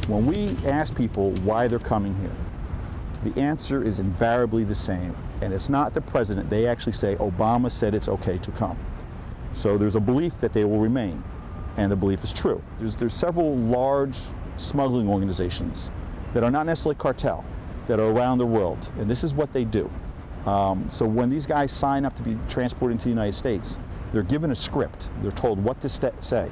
When we ask people why they're coming here, the answer is invariably the same. And it's not the president. They actually say Obama said it's okay to come. So there's a belief that they will remain, and the belief is true. There's several large smuggling organizations that are not necessarily cartel, that are around the world, and this is what they do. So when these guys sign up to be transported into the United States, they're given a script. They're told what to say.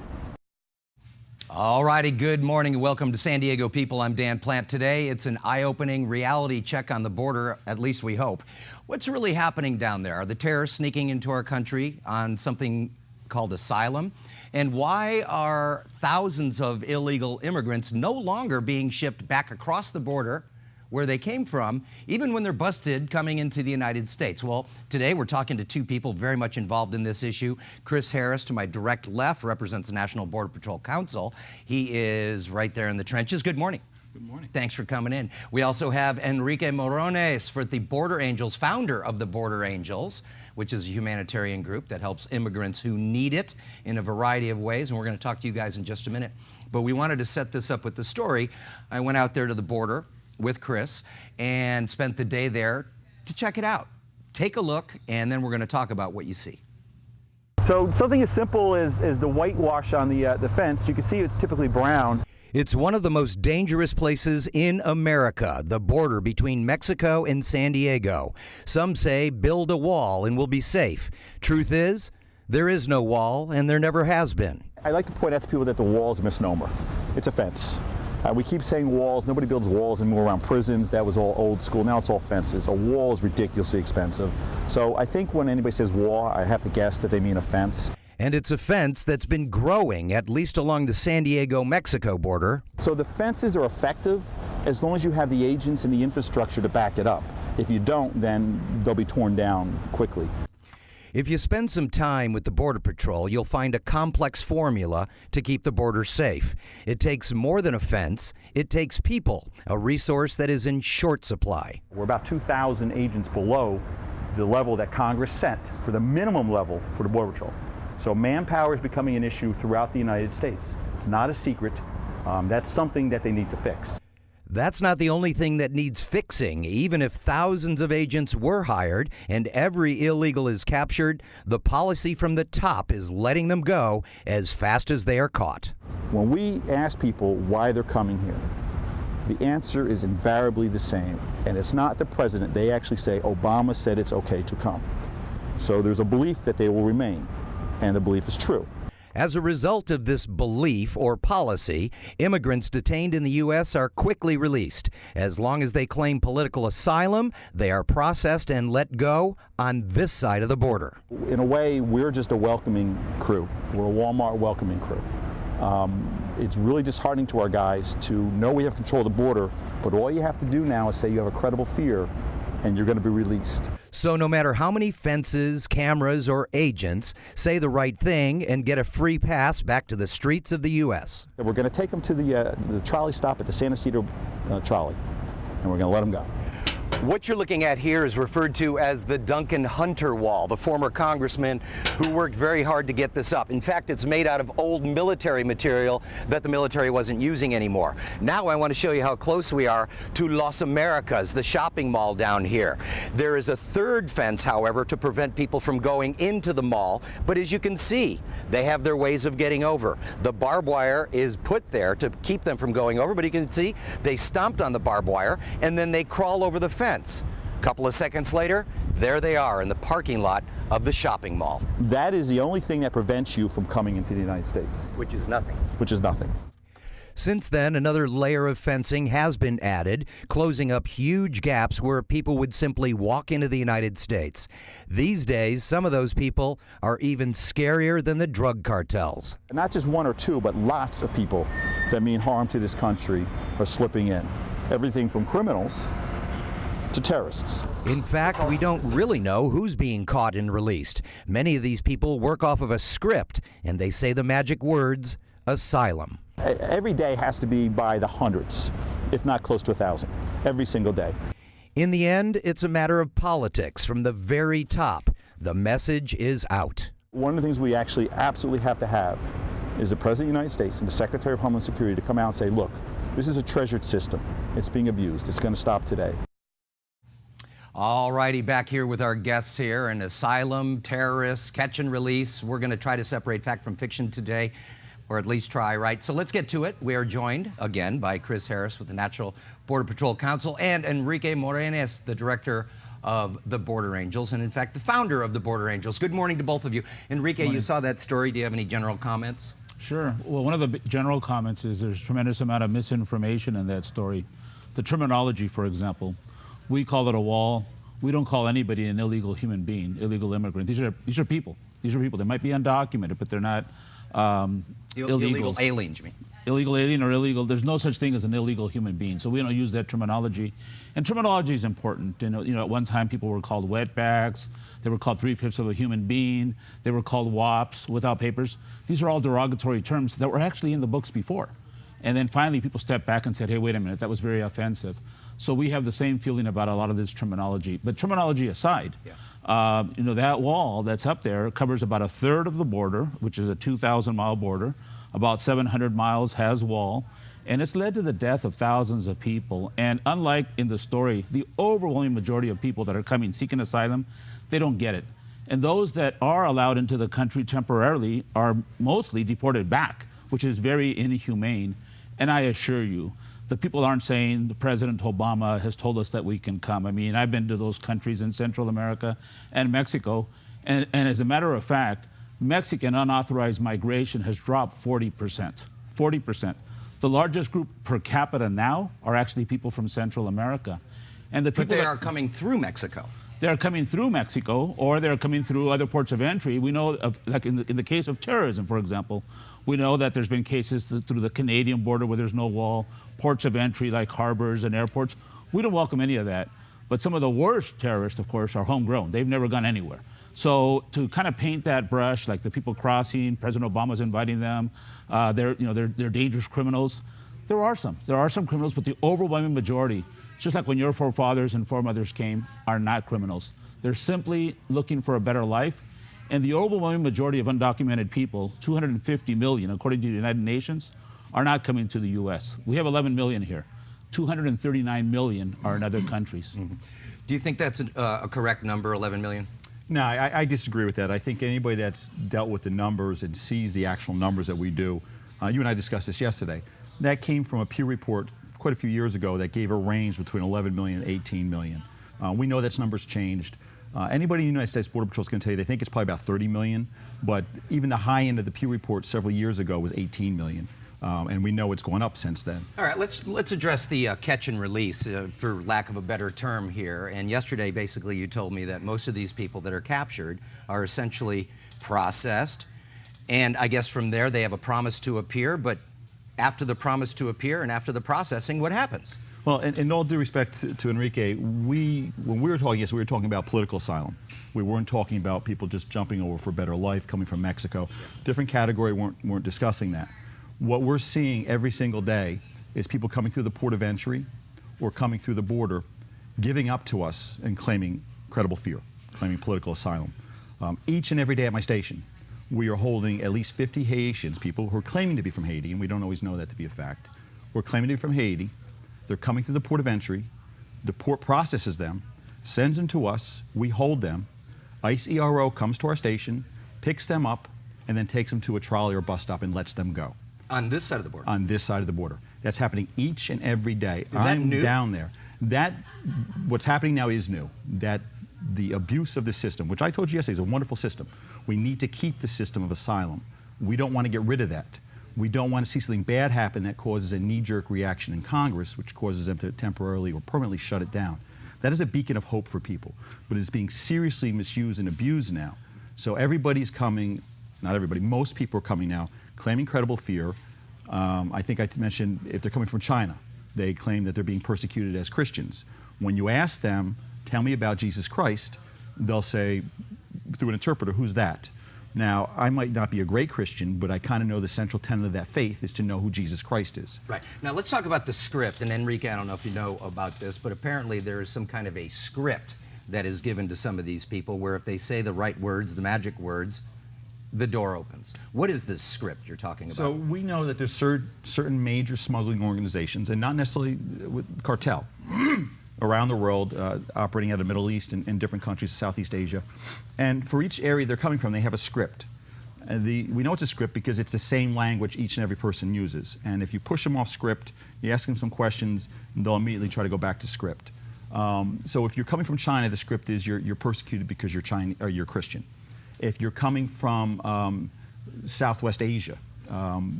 All righty, good morning and welcome to San Diego People. I'm Dan Plante. Today, it's an eye-opening reality check on the border, at least we hope. What's really happening down there? Are the terrorists sneaking into our country on something called asylum? And why are thousands of illegal immigrants no longer being shipped back across the border where they came from, even when they're busted coming into the United States? Well, today we're talking to two people very much involved in this issue. Chris Harris, to my direct left, represents the National Border Patrol Council. He is right there in the trenches. Good morning. Good morning. Thanks for coming in. We also have Enrique Morones for the Border Angels, founder of the Border Angels, which is a humanitarian group that helps immigrants who need it in a variety of ways. And we're going to talk to you guys in just a minute. But we wanted to set this up with the story. I went out there to the border with Chris and spent the day there to check it out. Take a look, and then we're going to talk about what you see. So something as simple as the whitewash on the fence, you can see it's typically brown. It's one of the most dangerous places in America, the border between Mexico and San Diego. Some say build a wall and we'll be safe. Truth is, there is no wall, and there never has been. I like to point out to people that the wall is a misnomer. It's a fence. We keep saying walls. Nobody builds walls anymore around prisons. That was all old school. Now it's all fences. A wall is ridiculously expensive. So I think when anybody says wall, I have to guess that they mean a fence. And it's a fence that's been growing, at least along the San Diego-Mexico border. So the fences are effective as long as you have the agents and the infrastructure to back it up. If you don't, then they'll be torn down quickly. If you spend some time with the Border Patrol, you'll find a complex formula to keep the border safe. It takes more than a fence. It takes people, a resource that is in short supply. We're about 2,000 agents below the level that Congress set for the minimum level for the Border Patrol. So manpower is becoming an issue throughout the United States. It's not a secret. That's something that they need to fix. That's not the only thing that needs fixing. Even if thousands of agents were hired and every illegal is captured, the policy from the top is letting them go as fast as they are caught. When we ask people why they're coming here, the answer is invariably the same. And it's not the president. They actually say Obama said it's okay to come. So there's a belief that they will remain, and the belief is true. As a result of this belief or policy, immigrants detained in the U.S. are quickly released. As long as they claim political asylum, they are processed and let go on this side of the border. In a way, we're just a welcoming crew. We're a Walmart welcoming crew. It's really disheartening to our guys to know we have control of the border, but all you have to do now is say you have a credible fear and you're going to be released. So no matter how many fences, cameras, or agents say the right thing and get a free pass back to the streets of the U.S. We're going to take them to the trolley stop at the San Ysidro trolley, and we're going to let them go. What you're looking at here is referred to as the Duncan Hunter Wall, the former congressman who worked very hard to get this up. In fact, it's made out of old military material that the military wasn't using anymore. Now I want to show you how close we are to Las Americas, the shopping mall down here. There is a third fence, however, to prevent people from going into the mall. But as you can see, they have their ways of getting over. The barbed wire is put there to keep them from going over, but you can see they stomped on the barbed wire and then they crawl over the fence. A couple of seconds later, there they are in the parking lot of the shopping mall. That is the only thing that prevents you from coming into the United States. Which is nothing. Which is nothing. Since then, another layer of fencing has been added, closing up huge gaps where people would simply walk into the United States. These days, some of those people are even scarier than the drug cartels. Not just one or two, but lots of people that mean harm to this country are slipping in. Everything from criminals to terrorists. In fact, we don't really know who's being caught and released. Many of these people work off of a script, and they say the magic words, asylum. Every day has to be by the hundreds, if not close to 1,000, every single day. In the end, it's a matter of politics from the very top. The message is out. One of the things we actually absolutely have to have is the President of the United States and the Secretary of Homeland Security to come out and say, look, this is a treasured system. It's being abused. It's going to stop today. All righty, back here with our guests here, an asylum, terrorists, catch and release. We're going to try to separate fact from fiction today, or at least try, right? So let's get to it. We are joined again by Chris Harris with the National Border Patrol Council and Enrique Morones, the director of the Border Angels, and in fact, the founder of the Border Angels. Good morning to both of you. Enrique, you saw that story. Do you have any general comments? Sure. Well, one of the general comments is there's a tremendous amount of misinformation in that story. The terminology, for example, we call it a wall. We don't call anybody an illegal human being, illegal immigrant. These are people. These are people. They might be undocumented, but they're not illegal aliens, you mean? Illegal alien or illegal. There's no such thing as an illegal human being. So we don't use that terminology. And terminology is important. You know, at one time people were called wetbacks. They were called 3/5 of a human being. They were called WAPs, without papers. These are all derogatory terms that were actually in the books before. And then finally people stepped back and said, hey, wait a minute, that was very offensive. So we have the same feeling about a lot of this terminology. But terminology aside, you know, that wall that's up there covers about 1/3 of the border, which is a 2,000-mile border. About 700 miles has wall. And it's led to the death of thousands of people. And unlike in the story, the overwhelming majority of people that are coming seeking asylum, they don't get it. And those that are allowed into the country temporarily are mostly deported back, which is very inhumane. And I assure you, the people aren't saying the President Obama has told us that we can come. I mean, I've been to those countries in Central America and Mexico. And as a matter of fact, Mexican unauthorized migration has dropped 40%. 40%. The largest group per capita now are actually people from Central America. And the people but they are coming through Mexico. They're coming through Mexico, or they're coming through other ports of entry. We know, like in the case of terrorism, for example, we know that there's been cases through the Canadian border where there's no wall, ports of entry like harbors and airports. We don't welcome any of that. But some of the worst terrorists, of course, are homegrown. They've never gone anywhere. So to kind of paint that brush, like the people crossing, President Obama's inviting them, they're dangerous criminals. There are some criminals, but the overwhelming majority, just like when your forefathers and foremothers came, are not criminals. They're simply looking for a better life. And the overwhelming majority of undocumented people, 250 million, according to the United Nations, are not coming to the U.S. We have 11 million here. 239 million are in other countries. Mm-hmm. Do you think that's a correct number, 11 million? No, I disagree with that. I think anybody that's dealt with the numbers and sees the actual numbers that we do, you and I discussed this yesterday, that came from a Pew report quite a few years ago that gave a range between 11 million and 18 million. We know that's numbers changed. Anybody in the United States Border Patrol is going to tell you they think it's probably about 30 million, but even the high end of the Pew report several years ago was 18 million. And we know it's going up since then. All right, let's address the catch and release, for lack of a better term here. And yesterday, basically, you told me that most of these people that are captured are essentially processed, and I guess from there they have a promise to appear. But after the promise to appear and after the processing, what happens? Well, in all due respect to Enrique, when we were talking, yes, we were talking about political asylum. We weren't talking about people just jumping over for a better life, coming from Mexico. Different category, weren't discussing that. What we're seeing every single day is people coming through the port of entry or coming through the border, giving up to us and claiming credible fear, claiming political asylum. Each and every day at my station, we are holding at least 50 Haitians, people who are claiming to be from Haiti, and we don't always know that to be a fact. We're claiming to be from Haiti. They're coming through the port of entry. The port processes them, sends them to us. We hold them. ICE ERO comes to our station, picks them up, and then takes them to a trolley or bus stop and lets them go. On this side of the border? On this side of the border. That's happening each and every day. Is that new? I'm down there. What's happening now is new. That the abuse of the system, which I told you yesterday is a wonderful system. We need to keep the system of asylum. We don't want to get rid of that. We don't want to see something bad happen that causes a knee-jerk reaction in Congress, which causes them to temporarily or permanently shut it down. That is a beacon of hope for people, but it's being seriously misused and abused now. So everybody's coming, not everybody, most people are coming now, claiming credible fear. I think I mentioned if they're coming from China, they claim that they're being persecuted as Christians. When you ask them, tell me about Jesus Christ, they'll say, through an interpreter, who's that? Now, I might not be a great Christian, but I kind of know the central tenet of that faith is to know who Jesus Christ is. Right. Now, let's talk about the script. And Enrique, I don't know if you know about this, but apparently there is some kind of a script that is given to some of these people where if they say the right words, the magic words, the door opens. What is this script you're talking about? So we know that there's certain major smuggling organizations, and not necessarily with cartel, around the world, operating out of the Middle East and different countries, Southeast Asia. And for each area they're coming from, they have a script. We know it's a script because it's the same language each and every person uses. And if you push them off script, you ask them some questions, they'll immediately try to go back to script. So if you're coming from China, the script is you're persecuted because you're Chinese or you're Christian. If you're coming from Southwest Asia,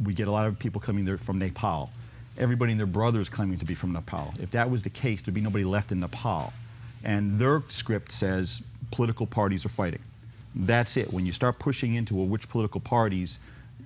we get a lot of people coming there from Nepal. Everybody and their brothers claiming to be from Nepal. If that was the case, there'd be nobody left in Nepal. And their script says political parties are fighting. That's it. When you start pushing into which political parties,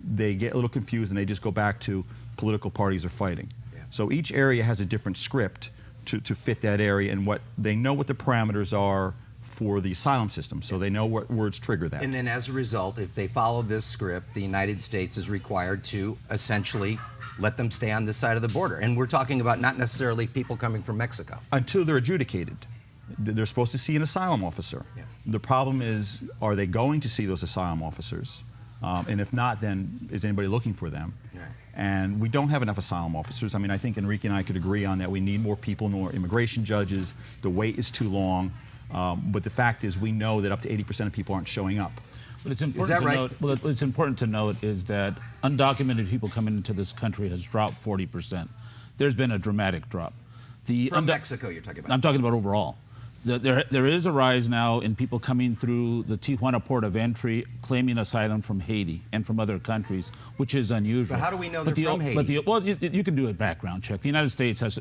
they get a little confused and they just go back to political parties are fighting. Yeah. So each area has a different script to fit that area, and they know what the parameters are for the asylum system, so they know what words trigger that. And then as a result, if they follow this script, the United States is required to essentially let them stay on this side of the border. And we're talking about not necessarily people coming from Mexico. Until they're adjudicated. They're supposed to see an asylum officer. Yeah. The problem is, are they going to see those asylum officers? And if not, then is anybody looking for them? Right. And we don't have enough asylum officers. I mean, I think Enrique and I could agree on that. We need more people, more immigration judges. The wait is too long. But the fact is, we know that up to 80% of people aren't showing up. But it's important to note. Well, what's important to note is that undocumented people coming into this country has dropped 40%. There's been a dramatic drop. From Mexico, you're talking about? I'm talking about overall. There is a rise now in people coming through the Tijuana port of entry claiming asylum from Haiti and from other countries, which is unusual. But how do we know they're from Haiti? Well, you can do a background check. The United States has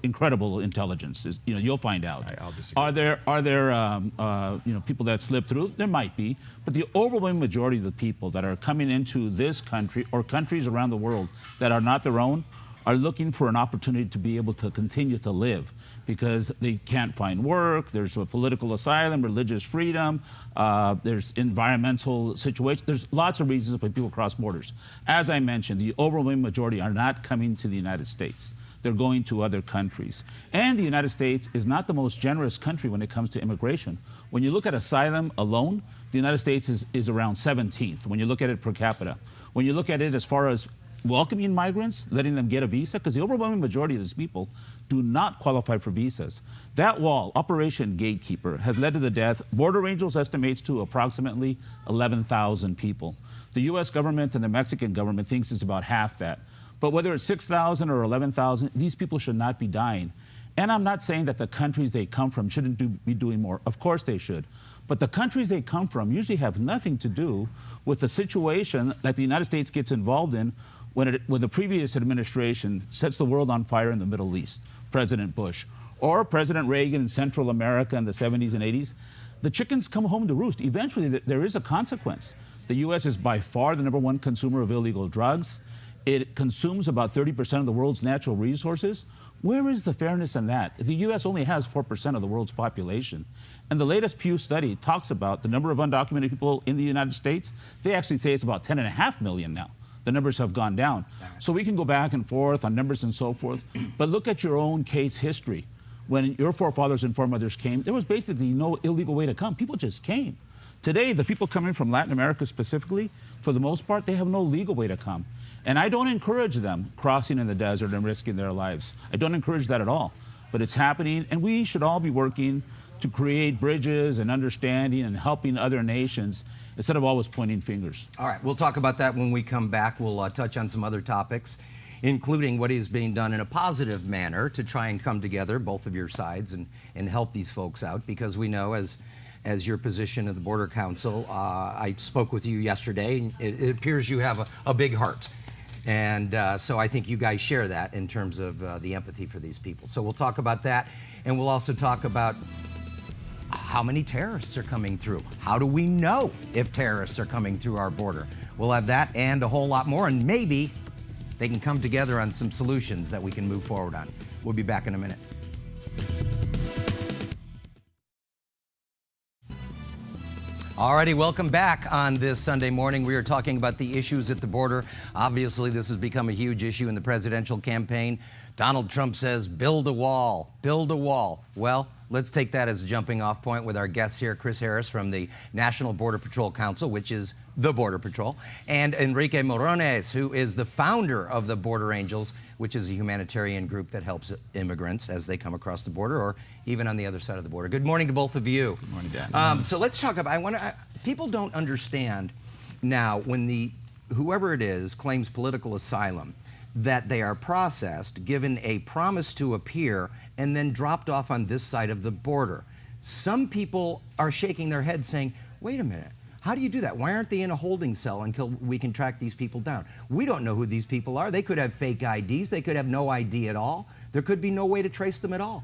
incredible intelligence. You'll find out. I'll disagree. Are there people that slip through? There might be, but the overwhelming majority of the people that are coming into this country or countries around the world that are not their own are looking for an opportunity to be able to continue to live, because they can't find work, there's a political asylum, religious freedom, there's environmental situations, there's lots of reasons why people cross borders. As I mentioned, the overwhelming majority are not coming to the United States. They're going to other countries. And the United States is not the most generous country when it comes to immigration. When you look at asylum alone, the United States is around 17th when you look at it per capita. When you look at it as far as welcoming migrants, letting them get a visa, because the overwhelming majority of these people do not qualify for visas. That wall, Operation Gatekeeper, has led to the death. Border Angels estimates to approximately 11,000 people. The U.S. government and the Mexican government thinks it's about half that. But whether it's 6,000 or 11,000, these people should not be dying. And I'm not saying that the countries they come from shouldn't be doing more. Of course they should. But the countries they come from usually have nothing to do with the situation that the United States gets involved in when the previous administration sets the world on fire in the Middle East, President Bush, or President Reagan in Central America in the 70s and 80s. The chickens come home to roost. Eventually, there is a consequence. The U.S. is by far the #1 consumer of illegal drugs. It consumes about 30% of the world's natural resources. Where is the fairness in that? The U.S. only has 4% of the world's population. And the latest Pew study talks about the number of undocumented people in the United States. They actually say it's about 10.5 million now. The numbers have gone down. So we can go back and forth on numbers and so forth, but look at your own case history. When your forefathers and foremothers came, there was basically no illegal way to come. People just came. Today, the people coming from Latin America specifically, for the most part, they have no legal way to come. And I don't encourage them crossing in the desert and risking their lives. I don't encourage that at all. But it's happening, and we should all be working to create bridges and understanding and helping other nations instead of always pointing fingers. All right, we'll talk about that when we come back. We'll touch on some other topics, including what is being done in a positive manner to try and come together, both of your sides, and help these folks out, because we know as your position of the Border Council, I spoke with you yesterday, and it appears you have a big heart. And so I think you guys share that in terms of the empathy for these people. So we'll talk about that, and we'll also talk about how many terrorists are coming through. How do we know if terrorists are coming through our border? We'll have that and a whole lot more, and maybe they can come together on some solutions that we can move forward on. We'll be back in a minute. Alrighty, welcome back on this Sunday morning. We are talking about the issues at the border. Obviously, this has become a huge issue in the presidential campaign. Donald Trump says, build a wall, build a wall. Well, let's take that as a jumping off point with our guests here, Chris Harris from the National Border Patrol Council, which is the Border Patrol, and Enrique Morones, who is the founder of the Border Angels, which is a humanitarian group that helps immigrants as they come across the border or even on the other side of the border. Good morning to both of you. Good morning, Dan. So let's talk about, people don't understand now when whoever it is claims political asylum, that they are processed, given a promise to appear, and then dropped off on this side of the border. Some people are shaking their heads saying, wait a minute, how do you do that? Why aren't they in a holding cell until we can track these people down? We don't know who these people are. They could have fake IDs. They could have no ID at all. There could be no way to trace them at all.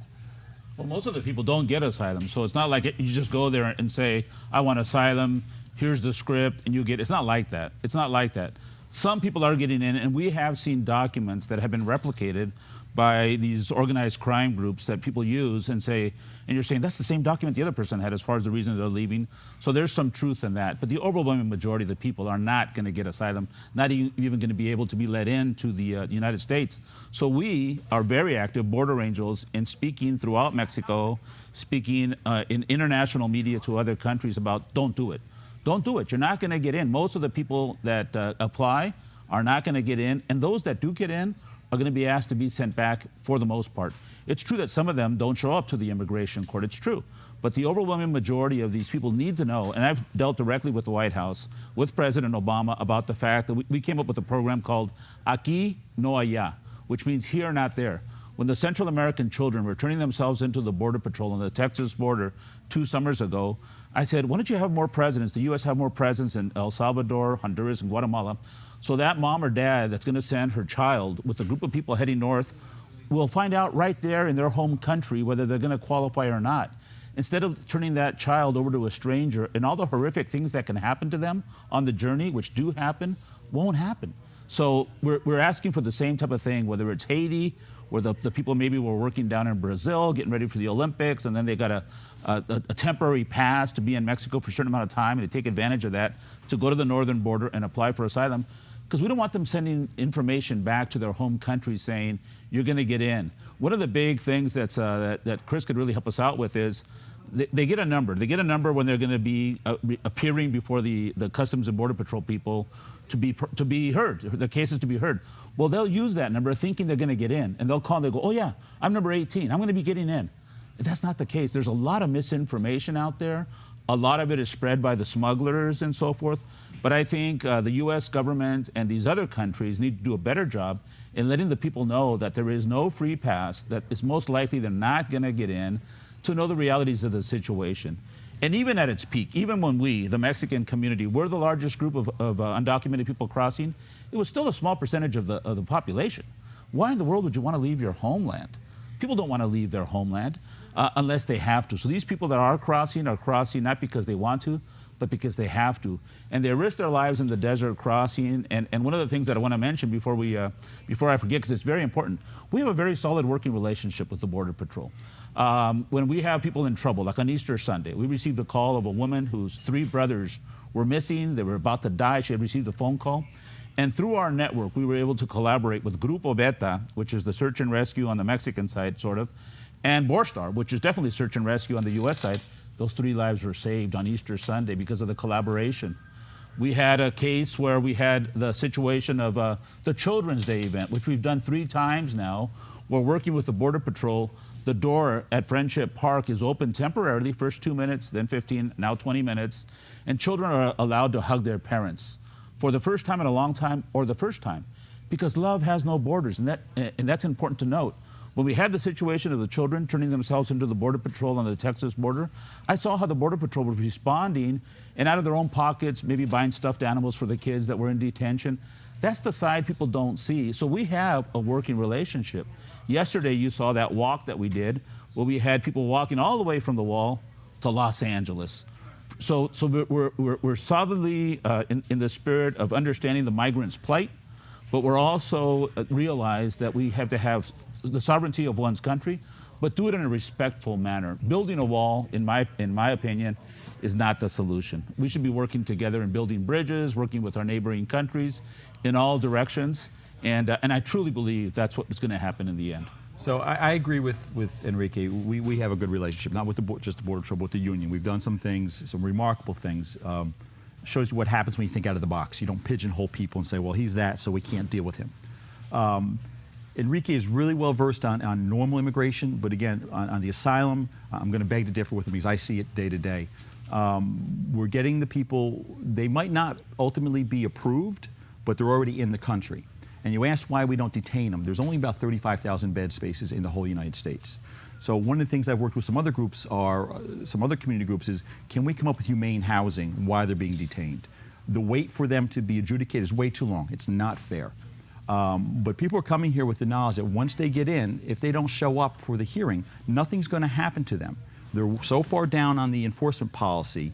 Well, most of the people don't get asylum, so it's not like you just go there and say, I want asylum, here's the script, and you get it. It's not like that. It's not like that. Some people are getting in, and we have seen documents that have been replicated by these organized crime groups that people use and say, and you're saying that's the same document the other person had as far as the reason they're leaving. So there's some truth in that. But the overwhelming majority of the people are not going to get asylum, not even going to be able to be let into the United States. So we are very active, Border Angels, in speaking throughout Mexico, speaking in international media to other countries about don't do it. Don't do it. You're not going to get in. Most of the people that apply are not going to get in. And those that do get in are going to be asked to be sent back for the most part. It's true that some of them don't show up to the immigration court. It's true. But the overwhelming majority of these people need to know, and I've dealt directly with the White House, with President Obama, about the fact that we came up with a program called Aquí No Allá, which means here, not there. When the Central American children were turning themselves into the Border Patrol on the Texas border 2 summers ago, I said, why don't you have more presidents? The U.S. have more presidents in El Salvador, Honduras, and Guatemala. So that mom or dad that's going to send her child with a group of people heading north will find out right there in their home country whether they're going to qualify or not. Instead of turning that child over to a stranger and all the horrific things that can happen to them on the journey, which do happen, won't happen. So we're asking for the same type of thing, whether it's Haiti, where the people maybe were working down in Brazil, getting ready for the Olympics, and then they got a temporary pass to be in Mexico for a certain amount of time, and they take advantage of that to go to the northern border and apply for asylum, because we don't want them sending information back to their home country saying, you're going to get in. One of the big things that Chris could really help us out with is they get a number. They get a number when they're going to be appearing before the Customs and Border Patrol people to be heard, their cases to be heard. Well, they'll use that number thinking they're going to get in, and they'll call and they'll go, oh yeah, I'm number 18, I'm going to be getting in. That's not the case. There's a lot of misinformation out there. A lot of it is spread by the smugglers and so forth. But I think the U.S. government and these other countries need to do a better job in letting the people know that there is no free pass, that it's most likely they're not going to get in, to know the realities of the situation. And even at its peak, even when we, the Mexican community, were the largest group of undocumented people crossing, it was still a small percentage of the population. Why in the world would you want to leave your homeland? People don't want to leave their homeland unless they have to. So these people that are crossing not because they want to, but because they have to. And they risk their lives in the desert crossing. And one of the things that I want to mention before I forget, because it's very important, we have a very solid working relationship with the Border Patrol. When we have people in trouble, like on Easter Sunday, we received a call of a woman whose 3 brothers were missing. They were about to die. She had received a phone call. And through our network, we were able to collaborate with Grupo Beta, which is the search and rescue on the Mexican side, sort of, and Borstar, which is definitely search and rescue on the U.S. side. Those 3 lives were saved on Easter Sunday because of the collaboration. We had a case where we had the situation of the Children's Day event, which we've done 3 times now. We're working with the Border Patrol. The door at Friendship Park is open temporarily, first 2 minutes, then 15, now 20 minutes, and children are allowed to hug their parents for the first time in a long time, or the first time, because love has no borders, and that's important to note. When we had the situation of the children turning themselves into the Border Patrol on the Texas border, I saw how the Border Patrol was responding, and out of their own pockets, maybe buying stuffed animals for the kids that were in detention. That's the side people don't see. So we have a working relationship. Yesterday, you saw that walk that we did, where we had people walking all the way from the wall to Los Angeles. So we're solidly in the spirit of understanding the migrant's plight, but we're also realize that we have to have the sovereignty of one's country, but do it in a respectful manner. Building a wall, in my opinion, is not the solution. We should be working together and building bridges, working with our neighboring countries in all directions, and I truly believe that's what's going to happen in the end. So I agree with Enrique. We have a good relationship, not with just the Border Patrol, but with the union. We've done some things, some remarkable things. shows you what happens when you think out of the box. You don't pigeonhole people and say, well, he's that, so we can't deal with him. Enrique is really well versed on normal immigration, but again, on the asylum, I'm going to beg to differ with him because I see it day to day. We're getting the people, they might not ultimately be approved, but they're already in the country. And you ask why we don't detain them. There's only about 35,000 bed spaces in the whole United States. So one of the things I've worked with some other groups some other community groups is, can we come up with humane housing while they're being detained? The wait for them to be adjudicated is way too long. It's not fair. But people are coming here with the knowledge that once they get in, if they don't show up for the hearing, nothing's going to happen to them. They're so far down on the enforcement policy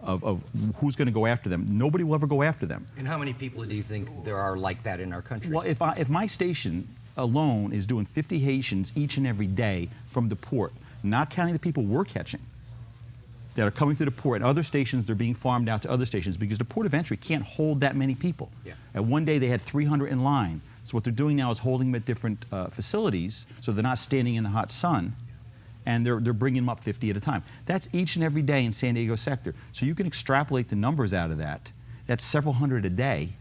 of who's going to go after them. Nobody will ever go after them. And how many people do you think there are like that in our country? Well, if my station alone is doing 50 Haitians each and every day from the port, not counting the people we're catching that are coming through the port, and other stations, they're being farmed out to other stations because the port of entry can't hold that many people. Yeah. And one day they had 300 in line. So what they're doing now is holding them at different facilities so they're not standing in the hot sun, and they're bringing them up 50 at a time. That's each and every day in San Diego sector. So you can extrapolate the numbers out of that. That's several hundred a day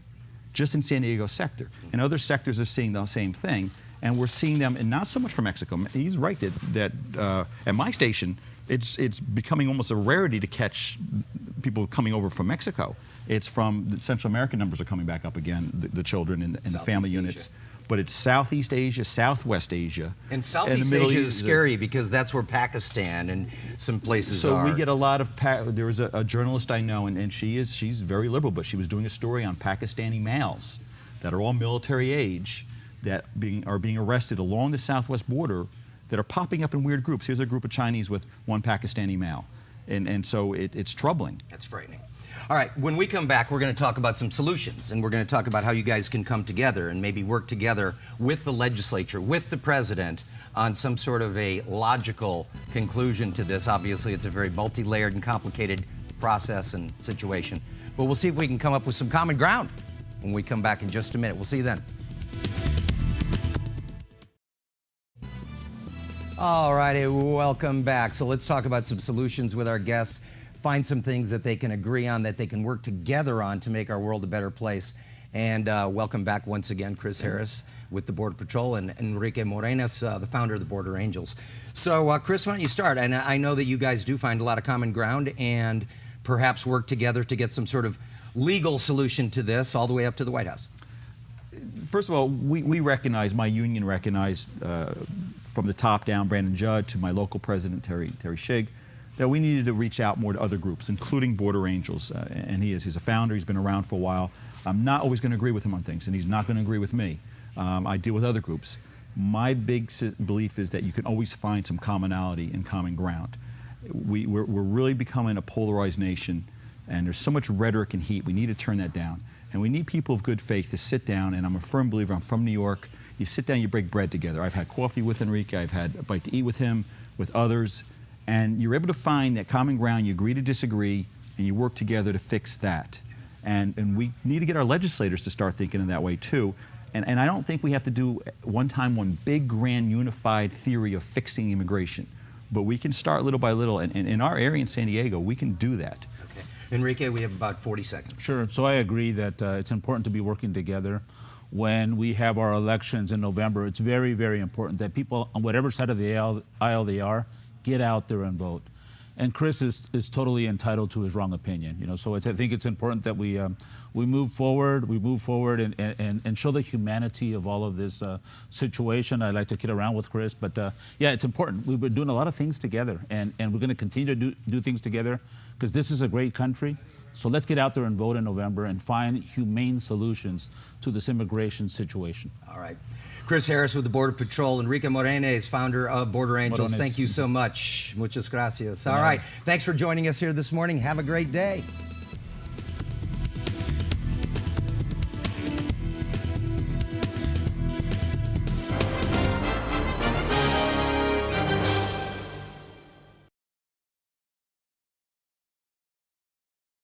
just in San Diego sector. And other sectors are seeing the same thing, and we're seeing them, and not so much from Mexico. He's right that at my station, it's becoming almost a rarity to catch people coming over from Mexico. It's from the Central American numbers are coming back up again, the children and the family units. But it's Southeast Asia, Southwest Asia. And Southeast Asia is scary because that's where Pakistan and some places are. So we get a lot of, there was a journalist I know, and she's very liberal, but she was doing a story on Pakistani males that are all military age that are being arrested along the southwest border that are popping up in weird groups. Here's a group of Chinese with one Pakistani male. And so it's troubling. That's frightening. All right, when we come back, we're going to talk about some solutions, and we're going to talk about how you guys can come together and maybe work together with the legislature, with the president, on some sort of a logical conclusion to this. Obviously, it's a very multi-layered and complicated process and situation. But we'll see if we can come up with some common ground when we come back in just a minute. We'll see you then. All righty, welcome back. So let's talk about some solutions with our guests. Find some things that they can agree on, that they can work together on to make our world a better place. And welcome back once again, Chris Harris with the Border Patrol, and Enrique Morones, the founder of the Border Angels. So Chris, why don't you start? And I know that you guys do find a lot of common ground and perhaps work together to get some sort of legal solution to this all the way up to the White House. First of all, we recognize, my union recognized from the top down, Brandon Judd, to my local president, Terry Shig, that we needed to reach out more to other groups, including Border Angels. And he's a founder, he's been around for a while. I'm not always going to agree with him on things, and he's not going to agree with me. I deal with other groups. My big belief is that you can always find some commonality and common ground. We're really becoming a polarized nation, and there's so much rhetoric and heat. We need to turn that down. And we need people of good faith to sit down, and I'm a firm believer, I'm from New York. You sit down, you break bread together. I've had coffee with Enrique, I've had a bite to eat with him, with others, and you're able to find that common ground, you agree to disagree, and you work together to fix that. And we need to get our legislators to start thinking in that way too. And I don't think we have to do one big, grand, unified theory of fixing immigration. But we can start little by little, and in our area in San Diego, we can do that. Okay. Enrique, we have about 40 seconds. Sure. So I agree that it's important to be working together. When we have our elections in November, it's very, very important that people on whatever side of the aisle they are, get out there and vote. And Chris is totally entitled to his wrong opinion. You know, so I think it's important that we move forward. We move forward and show the humanity of all of this situation. I like to kid around with Chris, but yeah, it's important. We've been doing a lot of things together, and we're going to continue to do things together because this is a great country. So let's get out there and vote in November and find humane solutions to this immigration situation. All right. Chris Harris with the Border Patrol, Enrique Morones, founder of Border Angels. Thank you so much. Muchas gracias. All right. Thanks for joining us here this morning. Have a great day.